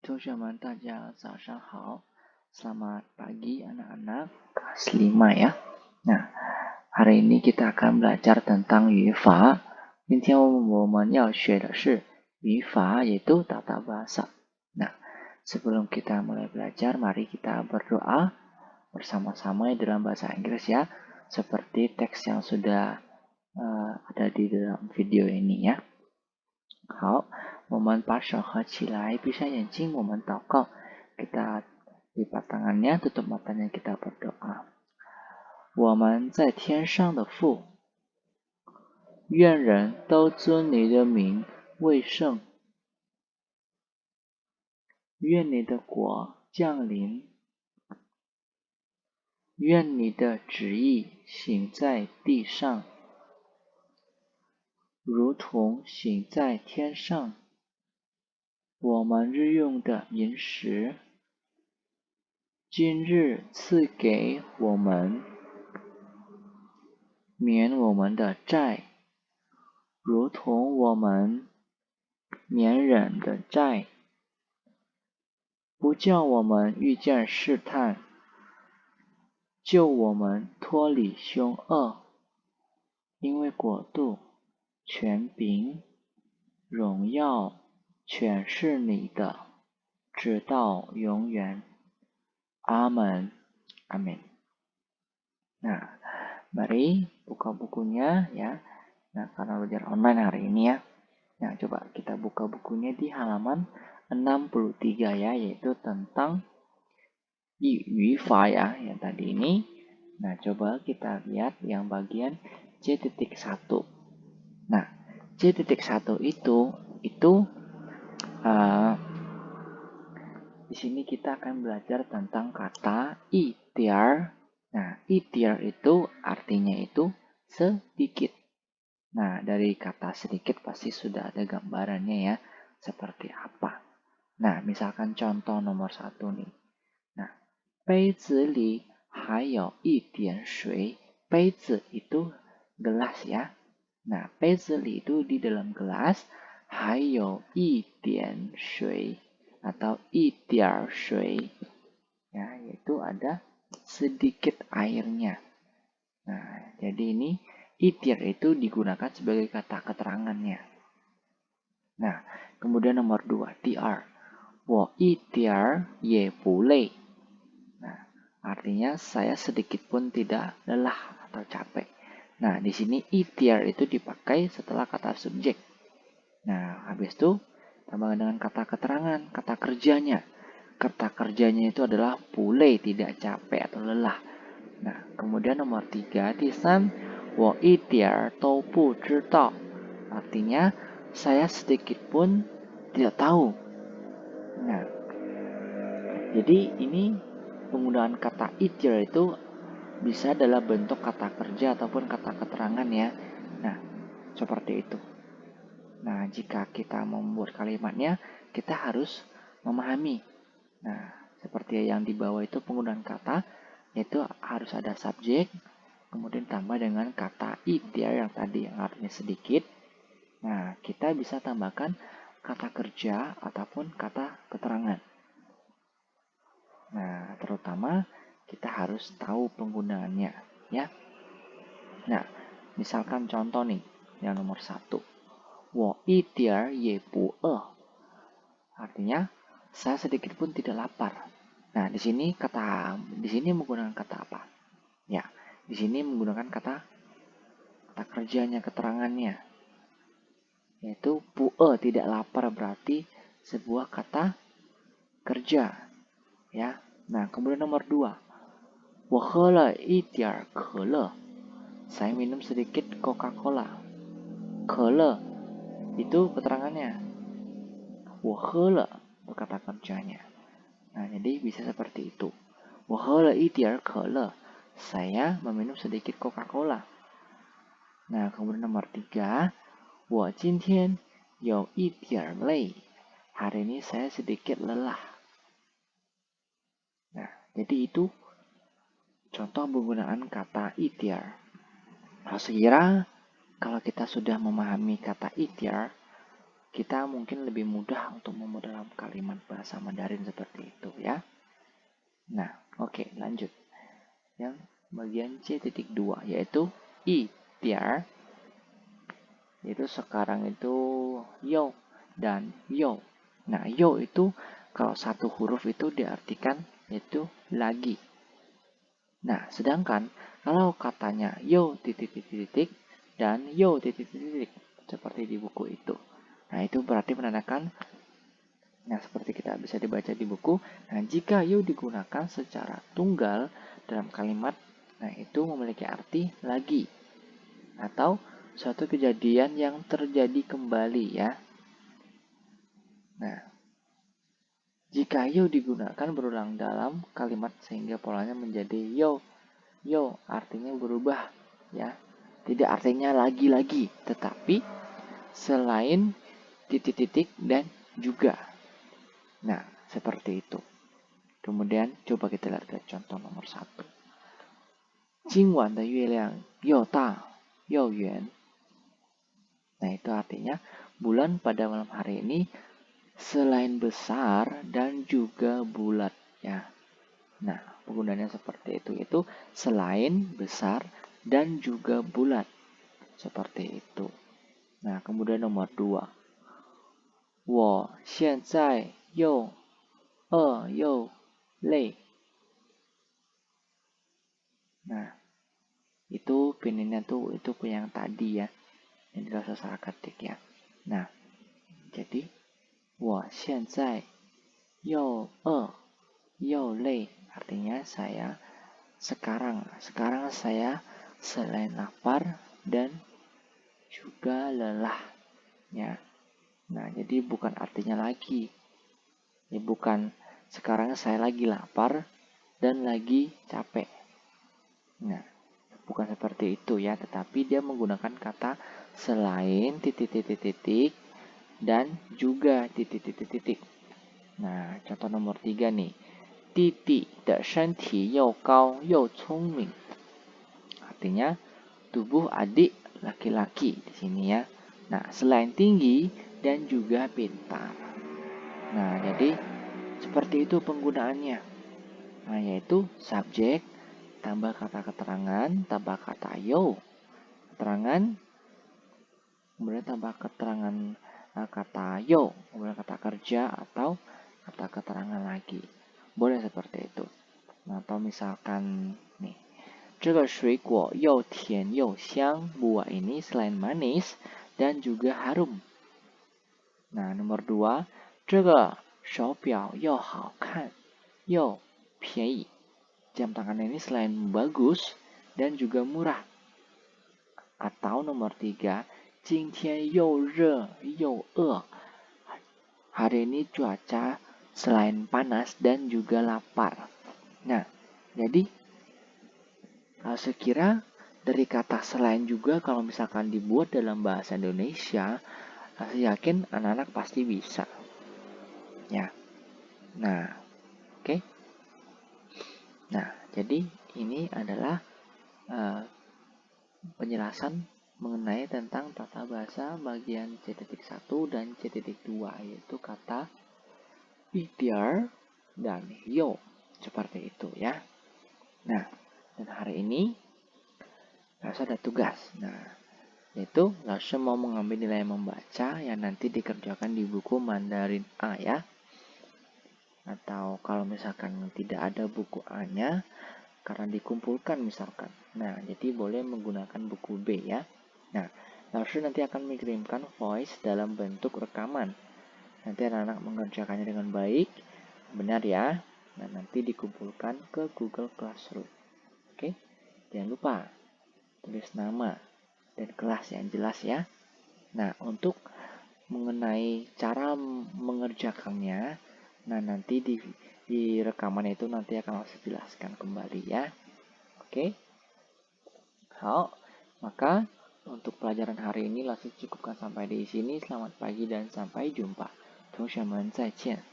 同学们，大家早上好. Selamat pagi anak-anak kelas 5 ya. Nah, hari ini kita akan belajar tentang 语法。今天我们要学的是语法, yaitu tata bahasa. Nah, sebelum kita mulai belajar, mari kita berdoa bersama-sama dalam bahasa Inggris ya. Seperti teks yang sudah ada di dalam video ini ya. 好，我们把手合起来，闭上眼睛，我们祷告。Kita lipat tangannya, tutup matanya, kita berdoa. 我们在天上的父，愿人都尊你的名为圣，愿你的国降临，愿你的旨意行在地上，如同行在天上。我们日用的饮食，今日赐给我们，免我们的债，如同我们免人的债，不叫我们遇见试探，救我们脱离凶恶，因为国度、权柄、荣耀全是你的，直到永远。阿门，阿门。Nah, mari buka bukunya ya. Nah, karena belajar online hari ini ya. Nah, coba kita buka bukunya di halaman 63 ya, yaitu tentang 语法 ya, yang tadi ini. Nah, coba kita lihat yang bagian C.1. Nah, C.1 itu di sini kita akan belajar tentang kata itiar. Nah, itiar itu artinya itu sedikit. Nah, dari kata sedikit pasti sudah ada gambarannya ya, seperti apa. Nah, misalkan contoh nomor 1 nih. Nah, 杯子里还有一点水. 杯子itu gelas ya. Nah, 杯子里 itu di dalam gelas, 还有一点水 atau 一点水. Ya, yaitu ada sedikit airnya. Nah, jadi ini itir itu digunakan sebagai kata keterangannya. Nah, kemudian nomor 2, tiar. 我一点儿也不累. Nah, artinya saya sedikit pun tidak lelah atau capek. Nah, di sini itiar itu dipakai setelah kata subjek. Nah, habis itu tambahkan dengan kata keterangan, kata kerjanya. Kata kerjanya itu adalah pulei, tidak capek atau lelah. Nah, kemudian nomor 3, tisan, 我一点都不知道. Artinya, saya sedikit pun tidak tahu. Nah, jadi ini penggunaan kata itir itu bisa dalam bentuk kata kerja ataupun kata keterangan ya. Nah, seperti itu. Nah, jika kita membuat kalimatnya, kita harus memahami. Nah, seperti yang di bawah itu penggunaan kata, yaitu harus ada subjek, kemudian tambah dengan kata itir yang tadi yang artinya sedikit. Nah, kita bisa tambahkan kata kerja ataupun kata keterangan. Nah, terutama kita harus tahu penggunaannya ya. Nah, misalkan contoh nih, yang nomor 1. 我一点也不饿. Artinya, saya sedikit pun tidak lapar. Nah, di sini menggunakan kata apa? Ya, di sini menggunakan kata kerjanya, keterangannya. Yaitu pu'e, tidak lapar, berarti sebuah kata kerja. Ya. Nah, kemudian nomor 2. 我喝了一点可乐. Saya minum sedikit Coca-Cola. 可乐itu keterangannya. 我喝了 itu kata kerjanya. Nah, jadi bisa seperti itu. 我喝了一点可乐. Saya meminum sedikit Coca-Cola. Nah, kemudian nomor 3. 我今天有一点累. Hari ini saya sedikit lelah. Nah, jadi itu contoh penggunaan kata itir. Nah, sekira kalau kita sudah memahami kata itir, kita mungkin lebih mudah untuk memperdalam kalimat bahasa Mandarin seperti itu ya. Nah, oke, lanjut. Yang bagian C.2 yaitu i tiar, yaitu sekarang itu yo dan yo. Nah, yo itu kalau satu huruf itu diartikan itu lagi. Nah, sedangkan kalau katanya yo titik-titik dan yo titik-titik seperti di buku itu. Nah, itu berarti menandakan, nah seperti kita bisa dibaca di buku, nah jika yo digunakan secara tunggal dalam kalimat, nah itu memiliki arti lagi atau suatu kejadian yang terjadi kembali ya. Nah, jika yo digunakan berulang dalam kalimat sehingga polanya menjadi yo, yo artinya berubah ya. Tidak artinya lagi-lagi, tetapi selain titik-titik dan juga. Nah, seperti itu. Kemudian coba kita lihat ke contoh nomor 1. 今晚的月亮又大又圆. Nah, itu artinya bulan pada malam hari ini selain besar dan juga bulat ya. Nah, penggunaannya seperti itu. Itu selain besar dan juga bulat. Seperti itu. Nah, kemudian nomor 2. 我现在又饿又累. Nah, itu pinginnya tuh itu yang tadi ya, yang dirasa salah ketik ya. Nah, jadi 我现在又饿又累 artinya sekarang saya selain lapar dan juga lelah ya. Nah, jadi bukan artinya lagi. Ya bukan sekarang saya lagi lapar dan lagi capek. Nah, bukan seperti itu ya, tetapi dia menggunakan kata selain titik-titik-titik dan juga titik-titik-titik. Nah, contoh nomor 3 nih. 弟弟的身体又高又聪明. Artinya tubuh adik laki-laki di sini ya. Nah, selain tinggi dan juga pintar. Nah, jadi seperti itu penggunaannya. Nah, yaitu subjek tambah kata keterangan, tambah kata yo. Keterangan, kemudian tambah keterangan kata yo, kemudian kata kerja atau kata keterangan lagi. Boleh seperti itu. Nah, atau misalkan nih, 这个水果又甜又香. Buah ini selain manis dan juga harum. Nah, nomor 2, 这个手表又好看又便宜. Jam tangan ini selain bagus dan juga murah. Atau nomor 3, 今天又热又饿. Hari ini cuaca selain panas dan juga lapar. Nah, jadi saya kira dari kata selain juga kalau misalkan dibuat dalam bahasa Indonesia, saya yakin anak-anak pasti bisa. Ya. Nah, oke. Nah, jadi ini adalah penjelasan mengenai tentang tata bahasa bagian C.1 dan C.2, yaitu kata itiar dan yo. Seperti itu ya. Nah, dan hari ini Laoshi ada tugas. Nah, yaitu Laoshi mau mengambil nilai membaca yang nanti dikerjakan di buku Mandarin A ya. Atau kalau misalkan tidak ada buku A-nya, karena dikumpulkan misalkan. Nah, jadi boleh menggunakan buku B ya. Nah, Laoshi nanti akan mengirimkan voice dalam bentuk rekaman. Nanti anak-anak mengerjakannya dengan baik, benar ya. Nah, nanti dikumpulkan ke Google Classroom. Oke, jangan lupa tulis nama dan kelas yang jelas ya. Nah, untuk mengenai cara mengerjakannya, nah nanti di rekaman itu nanti akan Laoshi jelaskan kembali ya. Oke. Hao, maka untuk pelajaran hari ini Laoshi cukupkan sampai di sini. Selamat pagi dan sampai jumpa. 同学们再见。